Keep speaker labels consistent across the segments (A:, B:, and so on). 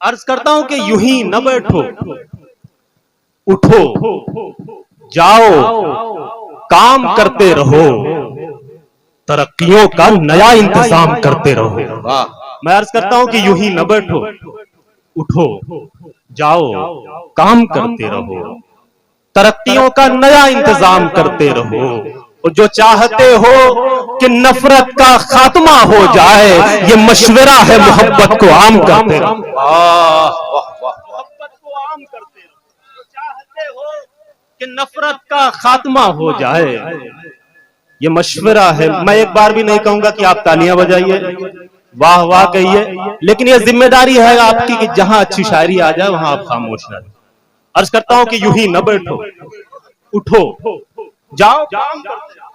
A: अर्ज करता हूं कि यूं ही न बैठो, उठो, जाओ, काम करते रहो, तरक्कियों का नया इंतजाम करते रहो। मैं अर्ज करता हूं कि यूं ही न बैठो, उठो, जाओ, काम करते रहो, तरक्कियों का नया इंतजाम करते रहो। और जो चाहते हो कि नफरत का खात्मा हो जाए, ये मशवरा है मोहब्बत को आम करते रहो। मोहब्बत को आम करते रहो। जो चाहते हो कि नफरत का खात्मा हो जाए, ये मशवरा है। मैं एक बार भी नहीं कहूंगा कि आप तालियां बजाइए, वाह वाह कहिए, लेकिन ये जिम्मेदारी है आपकी कि जहां अच्छी शायरी आ जाए वहां आप खामोश रहें। अर्ज करता हूं कि यूं ही न बैठो, उठो, जाओ, काम करते रहो,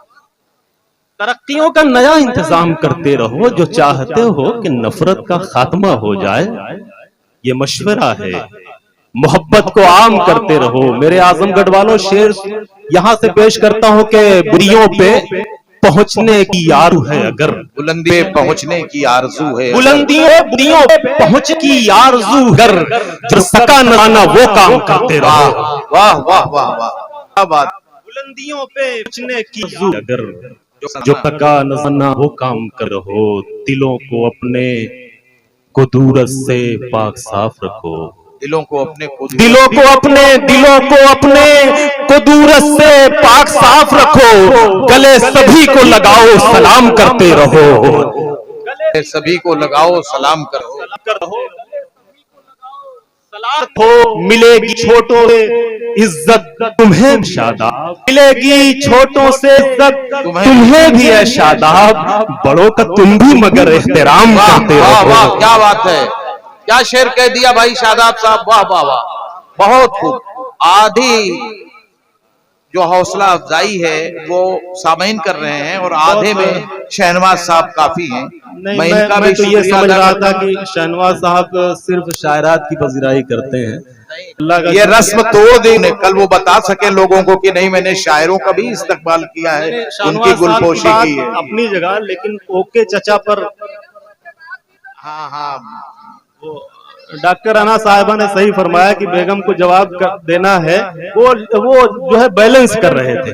A: तरक्कियों का नया इंतजाम करते रहो। जो चाहते हो कि नफरत का खात्मा हो जाए, ये मशवरा है, मोहब्बत को आम करते रहो। मेरे आजमगढ़ वालों, शेर यहां से पेश करता हूं कि बुरियों पे पहुंचने की आरज़ू है, अगर
B: बुलंदी पे पहुंचने की आरज़ू है,
A: बुलंदियों पे पहुंच की आरज़ू अगर, जो सका न आना वो काम करते रहो।
B: वाह वाह वाह वाह, क्या बात।
A: बुलंदियों पे पहुंचने की आरज़ू अगर, जो सका न आना वो काम कर रहो। दिलों को अपने को दूरत से पाक साफ रखो,
B: दिलों को अपने को
A: दूरत से पाक साफ रखो। गले सभी को लगाओ, सलाम करते रहो,
B: गले सभी को लगाओ, सलाम करो।
A: हो मिलेगी छोटों से इज्जत तुम्हें शादाब, मिलेगी छोटों से इज्जत तुम्हें भी है शादाब। बड़ों का तुम भी मगर एहतराम करते रहो।
B: वाह, क्या बात है, क्या शेर कह दिया भाई शादाब साहब, वाह वाह वाह, बहुत खूब। आधी जो हौसला अफजाई है वो सामीन कर रहे हैं और आधे में शहनवाज साहब काफी हैं।
A: मैं इनका भी तो ये समझ रहा था कि शहनवाज साहब सिर्फ शायरात की पजीराई करते हैं।
B: ये रस्म तोड़ देने, कल वो बता सके लोगों को कि नहीं मैंने शायरों का भी इस्तकबाल किया है, उनकी गुलपोशी की है
A: अपनी जगह। लेकिन ओके चचा पर,
B: हाँ हाँ,
A: वो डॉक्टर अना साहिबा ने सही फरमाया कि बेगम को जवाब देना है, वो जो है बैलेंस कर रहे थे।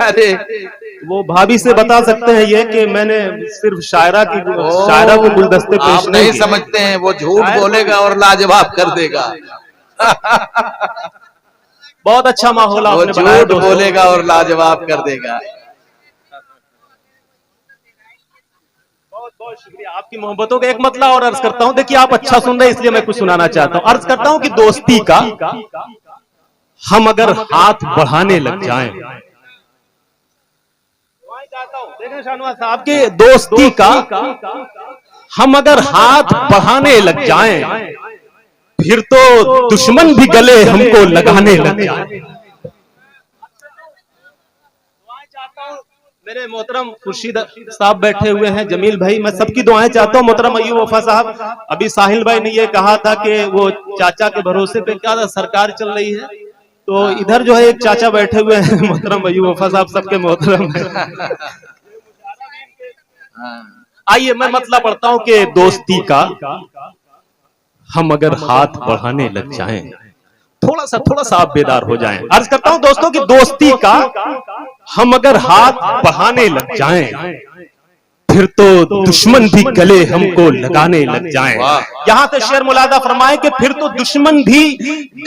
B: अरे
A: वो भाभी से बता सकते हैं ये कि मैंने सिर्फ शायरा को गुलदस्ते पेश
B: नहीं समझते हैं, वो झूठ बोलेगा और लाजवाब कर देगा।
A: बहुत अच्छा माहौल आपने
B: बनाया, झूठ बोलेगा और लाजवाब कर देगा।
A: बहुत शुक्रिया आपकी मोहब्बतों का। एक मतला और अर्ज करता हूं, देखिए आप अच्छा सुन रहे हैं इसलिए मैं कुछ सुनाना चाहता हूं। अर्ज करता हूं कि दोस्ती का हम अगर हाथ बढ़ाने लग जाएं, देखें शाहनवाज साहब के, दोस्ती का हम अगर हाथ बढ़ाने लग जाएं, फिर तो दुश्मन भी गले हमको लगाने लग जाएं। मेरे मोहतरम खुर्शीद साहब बैठे हुए हैं, जमील भाई, मैं सबकी दुआएं चाहता हूं। मोहतरम अय्यूब वफा साहब, अभी साहिल भाई ने ये कहा था कि वो चाचा के भरोसे पे क्या सरकार चल रही है, तो इधर जो है एक चाचा बैठे हुए हैं मोहतरम अय्यूब वफा साहब, सबके मोहतरम है। आइए मैं मतला पढ़ता हूं कि दोस्ती का हम अगर हाथ बढ़ाने लग जाएं, थोड़ा सा आप बेदार हो जाएं। अर्ज करता हूं दोस्तों कि दोस्ती का हम अगर हाथ बढ़ाने लग जाएं, फिर तो दुश्मन भी गले हमको लगाने लग जाएं। यहां से शेर मुलादा फरमाए कि फिर तो दुश्मन भी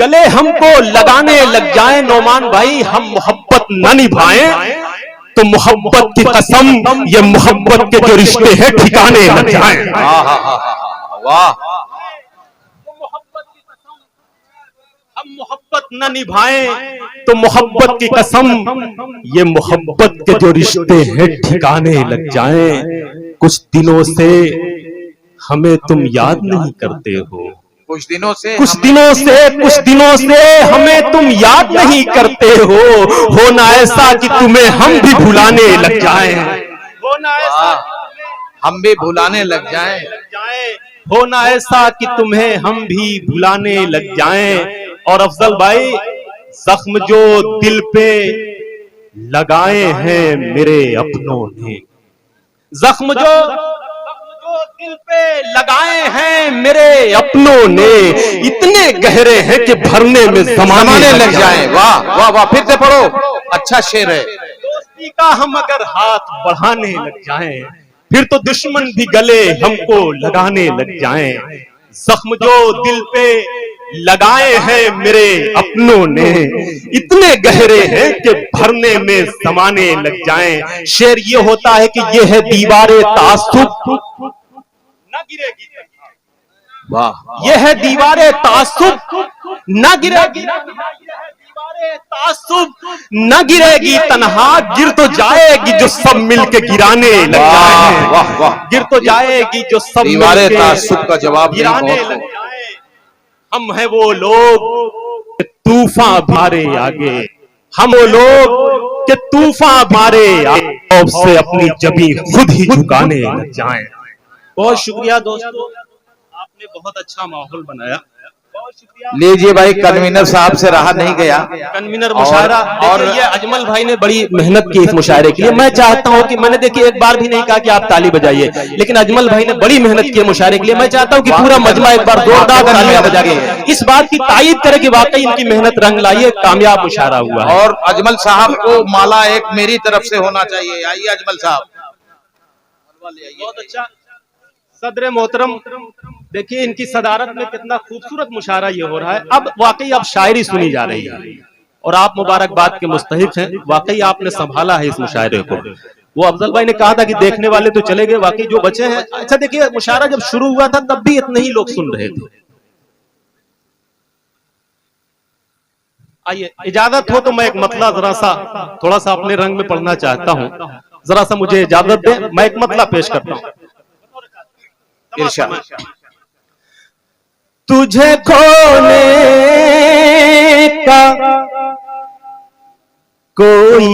A: गले हमको लगाने लग जाएं। नौमान भाई, हम मोहब्बत न निभाएं तो मोहब्बत की कसम, ये मोहब्बत के जो रिश्ते हैं ठिकाने लग जाएं।
B: वाह,
A: हम मोहब्बत न निभाएं तो मोहब्बत की कसम, ये मोहब्बत के जो रिश्ते हैं ठिकाने लग जाएं। कुछ दिनों से हमें तुम याद नहीं करते हो,
B: कुछ दिनों से
A: हमें तुम याद नहीं करते हो। होना ऐसा कि तुम्हें हम भी भुलाने लग जाएं, होना ऐसा
B: हम भी भुलाने लग जाएं,
A: होना ऐसा कि तुम्हें हम भी भुलाने लग जाएं। और अफजल भाई, जख्म जो दिल पे लगाए हैं मेरे अपनों ने, जख्म जो दिल पे लगाए हैं मेरे अपनों ने, इतने गहरे हैं कि भरने में जमाने लग जाए।
B: वाह वाह वाह, फिर से पढ़ो, अच्छा शेर है।
A: दोस्ती का हम अगर हाथ बढ़ाने लग जाएं, फिर तो दुश्मन भी गले हमको लगाने लग जाएं। जख्म जो दिल पे लगाए हैं मेरे अपनों ने, इतने गहरे हैं कि भरने में समाने लग जाएं। शेर ये होता है कि ये है दीवारे तासुब न गिरेगी,
B: वाह,
A: ये है दीवारे तासुब न गिरेगी, दीवारे तासुब न गिरेगी तन्हा, गिर तो जाएगी जो सब मिलके गिराने लग जाए।
B: वाह वाह,
A: गिर तो जाएगी जो सब
B: दीवारे तासुब का जवाब
A: गिराने लग जाए। हम हैं वो लोग कि तूफान हमारे आगे, हम वो लोग कि तूफान हमारे आगे से अपनी जबी खुद ही झुकाने लग जाएं। बहुत शुक्रिया दोस्तों, आपने बहुत अच्छा माहौल बनाया, बहुत शुक्रिया।
B: लीजिए भाई, कन्वीनर साहब से रहा नहीं गया,
A: कन्वीनर मुशायरा,
B: और
A: ये अजमल भाई ने बड़ी मेहनत की इस मुशायरे के लिए। मैं चाहता हूं कि मैंने देखिए एक बार भी नहीं कहा कि आप ताली बजाइए, लेकिन अजमल भाई ने बड़ी मेहनत की मुशायरे के लिए। मैं चाहता हूं कि पूरा मजमा एक बार जोरदार तालियां बजा के इस बात की तायीद करे कि वाकई इनकी मेहनत रंग लाई है, कामयाब मुशायरा हुआ है।
B: और अजमल साहब को माला एक मेरी तरफ से होना चाहिए। आइए अजमल साहब।
A: बहुत अच्छा सदर मोहतरम, देखिए इनकी सदारत में कितना खूबसूरत मुशायरा ये हो रहा है। अब वाकई अब शायरी सुनी जा रही है और आप मुबारकबाद के मुस्तहिक हैं। वाकई आपने संभाला है इस मुशायरे को। वो अफजल भाई ने कहा था कि देखने वाले तो चले गए, वाकई जो बचे हैं। अच्छा देखिए, मुशायरा जब शुरू हुआ था तब भी इतने ही लोग सुन रहे थे। आइए, इजाजत हो तो मैं एक मतला जरा सा थोड़ा सा अपने रंग में पढ़ना चाहता हूं। जरा सा मुझे इजाजत दें, मैं एक मतला पेश करता हूं।
B: इरशाद।
A: तुझे खोने का कोई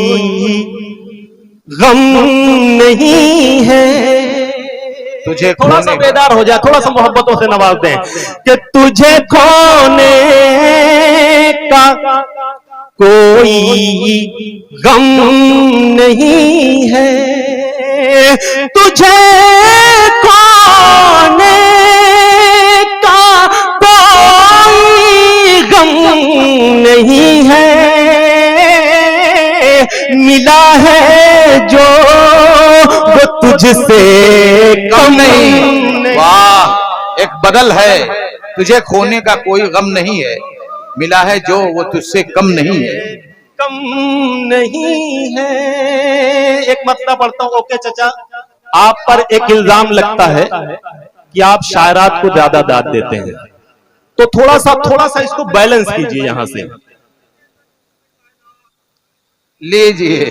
A: गम नहीं है।
B: तुझे
A: थोड़ा सा बेदार हो जाए, थोड़ा सा मोहब्बतों से नवाज दें कि तुझे खोने का कोई गम नहीं है, तुझे खोने का कोई गम नहीं है, मिला है जो वो तुझसे कम नहीं।
B: वाह, एक बदल है। तुझे खोने का कोई गम नहीं है, मिला है जो वो तुझसे कम नहीं है।
A: कम नहीं है। एक मतलब पढ़ता हूं। ओके चचा, आप पर एक इल्जाम लगता है कि आप शायरात को ज्यादा दाद देते हैं, तो थोड़ा सा इसको बैलेंस कीजिए यहां से।
B: लीजिए,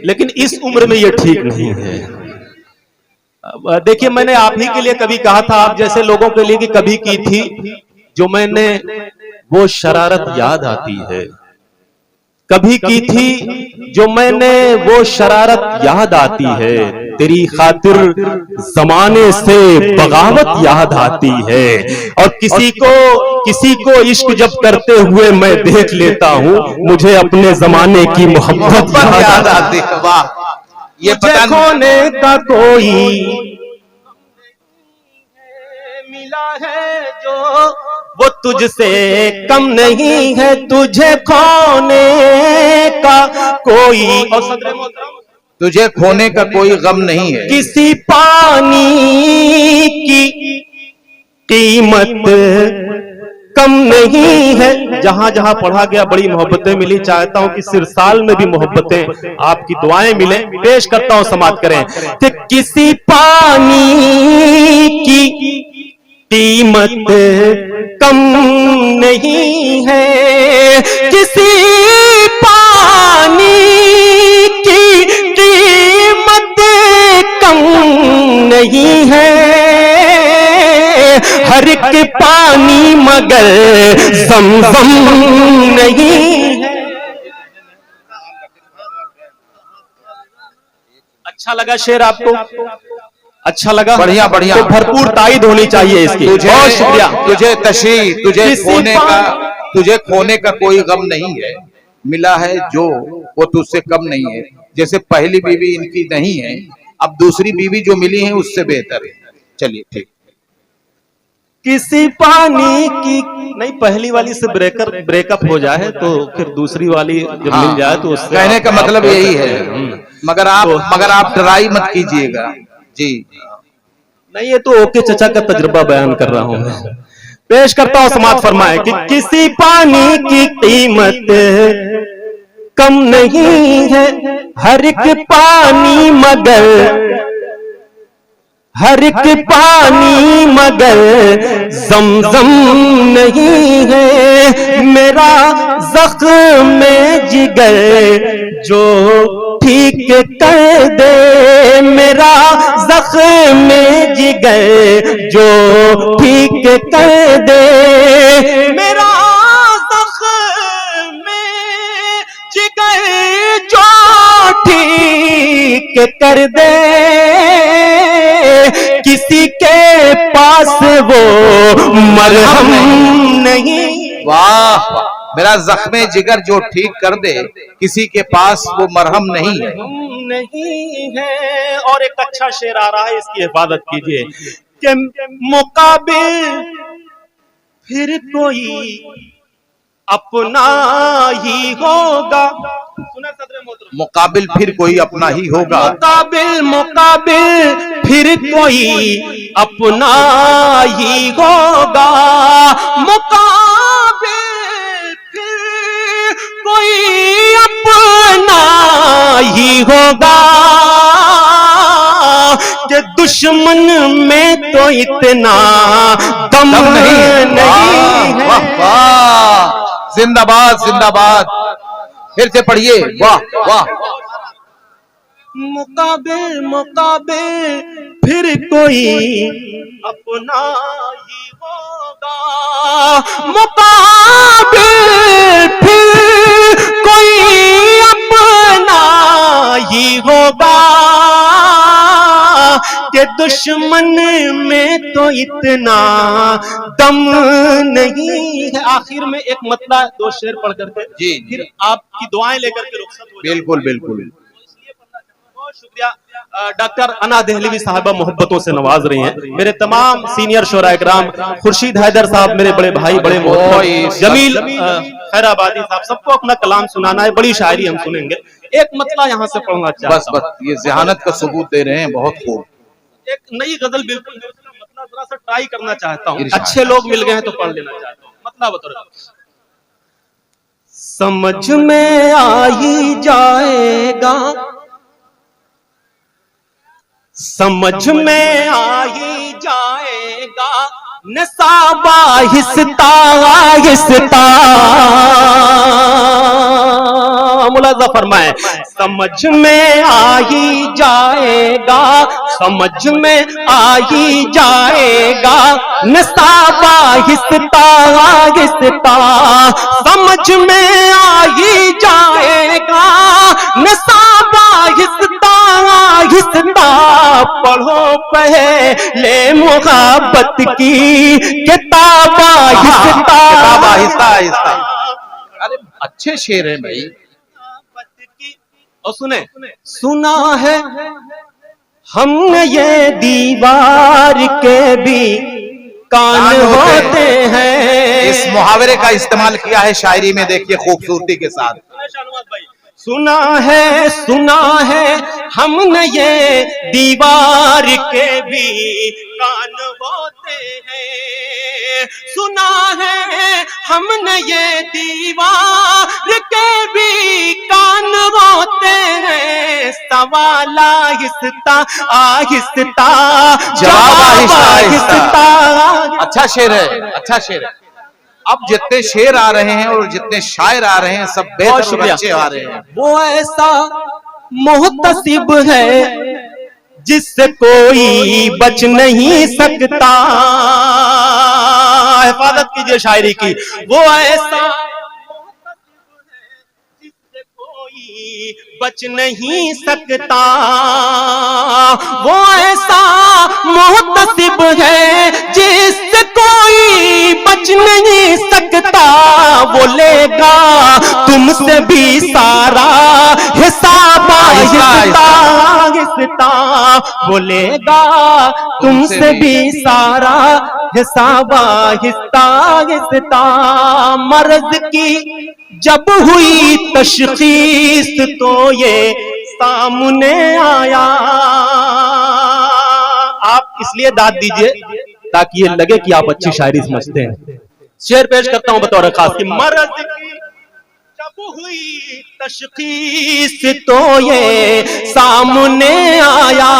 A: लेकिन इस उम्र में ये ठीक नहीं है। देखिए, मैंने आप ही के लिए कभी कहा था, आप जैसे लोगों के लिए कि कभी की थी जो मैंने वो शरारत याद आती है, कभी की थी जो मैंने वो शरारत याद आती है, तेरी खातिर जमाने से बगावत याद आती है, और किसी को इश्क जब करते हुए मैं देख लेता हूँ, मुझे अपने जमाने की मोहब्बत याद आती है।
B: वाह, ये पता
A: खोने का कोई मिला है जो वो तुझसे कम नहीं है, तुझे खोने का कोई, और सदर मोहतरम,
B: तुझे खोने का कोई गम नहीं है,
A: किसी पानी की कीमत कम नहीं है। जहां जहां पढ़ा गया बड़ी मोहब्बतें मिली। चाहता हूं कि सिरसाल में भी मोहब्बतें, आपकी दुआएं मिले। पेश करता हूं, समाप्त करें कि किसी पानी की कीमत कम नहीं है, किसी पानी की कीमत कम नहीं है, हर एक पानी मगर ज़मज़म नहीं है। अच्छा लगा शेर आपको? अच्छा लगा?
B: बढ़िया बढ़िया,
A: तो भरपूर ताईद होनी चाहिए इसकी। बहुत शुक्रिया।
B: तुझे तशरी, तुझे खोने का कोई गम नहीं है, मिला है जो वो तुझसे कम नहीं है। जैसे पहली बीवी इनकी नहीं है, अब दूसरी बीवी जो मिली है उससे बेहतर है। चलिए ठीक।
A: किसी पानी की नहीं, पहली वाली से ब्रेकअप हो जाए तो फिर दूसरी वाली जब मिल जाए तो उससे
B: कहने का मतलब यही है। मगर आप ट्राई मत कीजिएगा जी।
A: नहीं, ये तो ओके चचा का तजुर्बा बयान कर रहा हूं मैं। पेश करता हूं, समात फरमाए कि किसी पानी की कीमत कम नहीं है, हर एक पानी मगर ज़मज़म नहीं है। मेरा ज़ख्म जिगर जो ठीक कर दे, मेरा ज़ख्म जिगर जो ठीक कर दे, मेरा ज़ख्म जिगर जो ठीक कर दे। किसी के पास वो मरहम नहीं।
B: वाह, मेरा जख्मे जिगर जो ठीक कर दे, किसी के पास वो मरहम नहीं
A: है। और एक अच्छा शेर आ रहा है, इसकी हिफाजत कीजिए कि मुकाबिल फिर कोई अपना ही होगा। सुना सदर मोहतरम?
B: मुकाबिल फिर कोई अपना ही होगा।
A: मुकाबिल फिर कोई अपना ही होगा। मुकाबिल फिर कोई अपना ही होगा कि दुश्मन में तो इतना दम नहीं है।
B: वाह वाह, जिंदाबाद जिंदाबाद। फिर से पढ़िए। वाह वाह।
A: मुकाबिल फिर कोई अपना ही होगा। मुकाबिल फिर कोई अपना ही होगा कि दुश्मन में तो इतना दम नहीं है। आखिर में एक मतला दो शेर पढ़ करके
B: जी,
A: फिर आपकी दुआएं लेकर के रुखसत हो जाएं।
B: बिल्कुल बिल्कुल।
A: बहुत शुक्रिया। डॉक्टर अना दहलवी साहबा मोहब्बतों से नवाज रही हैं। मेरे तमाम सीनियर शोराए कराम, खुर्शीद हैदर साहब मेरे बड़े भाई, बड़े मोहतरम, जमील खैराबादी साहब, सबको अपना कलाम सुनाना है। बड़ी शायरी हम सुनेंगे। एक मतला यहाँ से पढ़ना चाहता हूं।
B: बस ये ज़हानत का सबूत दे रहे हैं, बहुत खूब।
A: एक नई गजल बिल्कुल मतलब थोड़ा सा ट्राई करना चाहता हूँ। अच्छे लोग मिल गए हैं तो पढ़ लेना चाहता हूँ। मतलब बताओ, समझ में आ ही जाएगा, समझ में आ ही जाएगा, नसाबा हिस्ता हिस्ता। मुलाजा फरमाए, समझ में आ ही जाएगा, समझ में आ ही जाएगा, नसाबा हिस्ता हिस्ता। समझ में आ ही जाएगा, नसाबा हिस्ता हिस्ता। पढ़ो पहले मुहब्बत की किताबा हिस्सा
B: हिस्सा। अरे अच्छे शेर हैं भाई।
A: और सुने, सुना है हमने ये दीवार के भी कान होते हैं।
B: इस मुहावरे का इस्तेमाल किया है शायरी में, देखिए खूबसूरती के साथ।
A: सुना है हमने ये दीवार के भी कान होते हैं। सुना है हमने ये दीवार के भी कान होते हैं। सवाल आहिस्ता आहिस्ता, जवाब आहिस्ता।
B: अच्छा शेर है, अच्छा शेर है। अब जितने शेर आ रहे हैं और जितने शायर आ रहे हैं, सब बेहतर अच्छे आ रहे हैं।
A: वो ऐसा मुहतसिब है जिससे कोई बच नहीं सकता। हिफाजत कीजिए शायरी की। वो ऐसा जिससे कोई बच नहीं सकता। वो ऐसा मुहतसिब है जिससे कोई बच नहीं सकता। वो लेगा तुमसे भी सारा हिसाब आहिस्ता वो लेगा तुमसे भी सारा हिसाब आहिस्ता मर्ज की जब हुई तशखीस तो ये सामने आया। आप इसलिए दाद दीजिए ताकि ये लगे कि आप अच्छी शायरी समझते हैं। शेर पेश करता हूं बतौर खास कि मर्ज की जब हुई तशखीस तो ये सामने आया।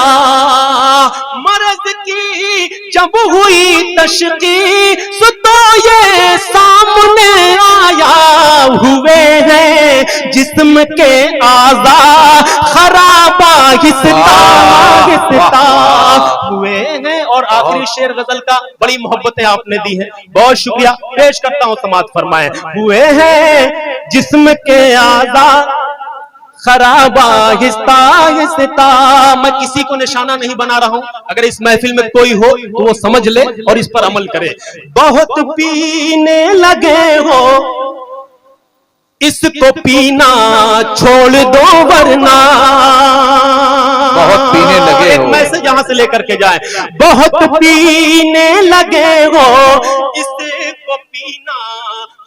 A: मर्ज की जब हुई तशखीस तो ये सामने आया। हुए हैं जिस्म के आज़ा खराब आहिस्ता हुए हैं। और आखिरी शेर गजल का बड़ी मोहब्बतें आपने दी हैं, बहुत शुक्रिया। पेश करता हूं, समाअत फरमाएं। हुए हैं जिस्म के आज़ा खराब आहिस्ता। मैं किसी को निशाना नहीं बना रहा हूं, अगर इस महफिल में कोई हो तो वो समझ ले और इस पर अमल करे। बहुत पीने लगे हो इसको पीना छोड़ दो वरना।
B: बहुत पीने लगे
A: एक
B: हो,
A: मैसेज यहां से लेकर के जाए। बहुत पीने लगे हो इसको पीना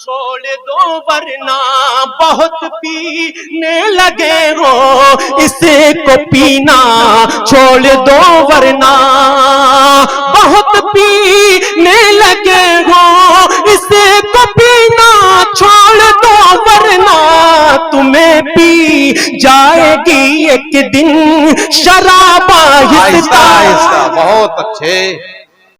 A: छोड़ दो वरना। बहुत पीने लगे हो इसको पीना छोड़ दो वरना। बहुत पीने लगे हो इसको पीना छोड़ दो वरना। तुम्हें पी जाएगी एक दिन शराब आहिस्ता।
B: बहुत अच्छे।